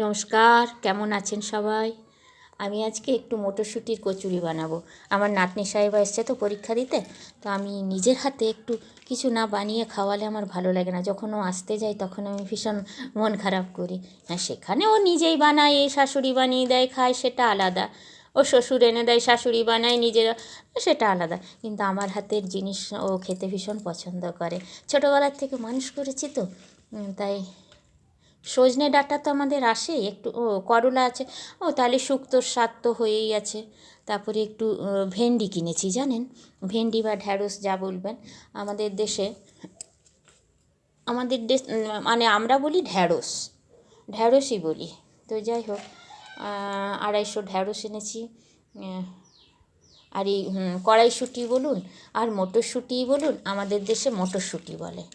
নমস্কার, কেমন আছেন সবাই? আমি আজকে একটু মটরশুঁটির কচুরি বানাবো। আমার নাতনি সাহেবা এসছে তো পরীক্ষা দিতে, তো আমি নিজের হাতে একটু কিছু না বানিয়ে খাওয়ালে আমার ভালো লাগে না। যখন ও আসতে যায় তখন আমি ভীষণ মন খারাপ করি। হ্যাঁ, সেখানে ও নিজেই বানায়, এই শাশুড়ি বানিয়ে দেয় খায়, সেটা আলাদা। ও শ্বশুর এনে দেয়, শাশুড়ি বানায়, নিজেরা, সেটা আলাদা। কিন্তু আমার হাতের জিনিস ও খেতে ভীষণ পছন্দ করে। ছোটোবেলার থেকে মানুষ করেছি তো, তাই সজনে ডাঁটা তো আমাদের আসেই, একটু করলা আছে। তাহলে শুক্তোর স্বাদ তো হয়েই আছে। তারপরে একটু ভেন্ডি কিনেছি, জানেন, ভেন্ডি বা ঢ্যাঁড়স যা বলবেন। আমাদের দেশে, আমাদের দেশ মানে আমরা বলি ঢ্যাঁড়স, ঢ্যাঁড়সই বলি। তো যাই হোক, 250 ঢ্যাঁড়স এনেছি। আর এই কড়াইশুঁটি বলুন আর মটরশুঁটি বলুন, আমাদের দেশে মটরশুঁটি বলে।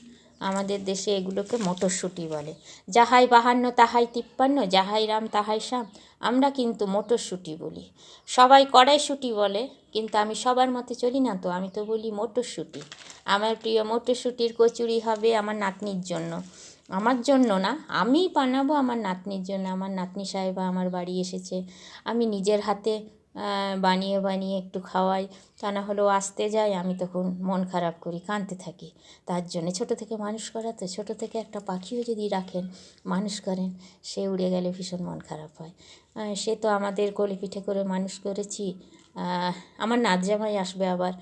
আমাদের দেশে এগুলোকে মটরশুঁটি বলে। যাহাই 52 তাহাই 53, যাহাই রাম তাহাই শ্যাম। আমরা কিন্তু মটরশুঁটি বলি। সবাই কড়াইশুঁটি বলে, কিন্তু আমি সবার মতে চলি না, তো আমি তো বলি মটরশুঁটি। আমার প্রিয় মটরশুঁটির কচুরি হবে আমার নাতনির জন্য। আমার জন্য না, আমি বানাবো আমার নাতনির জন্য। আমার নাতনি সাহেবা আমার বাড়ি এসেছে, আমি নিজের হাতে বানিয়ে বানিয়ে একটু খাওয়াই। তা না হলেও আসতে যায়, আমি তখন মন খারাপ করি, কাঁদতে থাকি। তার জন্যে ছোটো থেকে মানুষ করা তো, ছোটো থেকে একটা পাখিও যদি রাখেন, মানুষ করেন, সে উড়ে গেলে ভীষণ মন খারাপ হয়। সে তো আমাদের কোলে পিঠে করে মানুষ করেছি। আমার নাত জামাই আসবে আবার,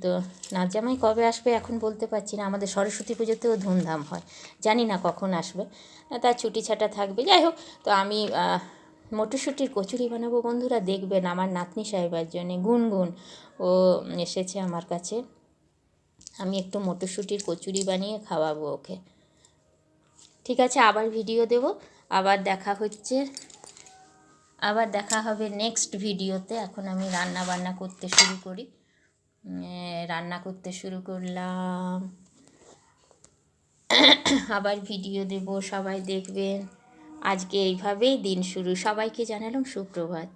তো নাত জামাই কবে আসবে এখন বলতে পারছি না। আমাদের সরস্বতী পুজোতেও ধুমধাম হয়, জানি না কখন আসবে, তার ছুটি ছাটা থাকবে। যাই হোক, তো আমি মটরশুঁটির কচুরি বানাবো বন্ধুরা, দেখবেন আমার নাতনি সাহেবার জন্যে। গুনগুন ও এসেছে আমার কাছে, আমি একটু মটরশুঁটির কচুরি বানিয়ে খাওয়াবো ওকে। ঠিক আছে, আবার ভিডিও দেব, আবার দেখা হচ্ছে, আবার দেখা হবে নেক্সট ভিডিওতে। এখন আমি রান্না বান্না করতে শুরু করি। রান্না করতে শুরু করলাম, আবার ভিডিও দেব, সবাই দেখবেন। আজকে এইভাবেই দিন শুরু। সবাইকে জানালাম সুপ্রভাত।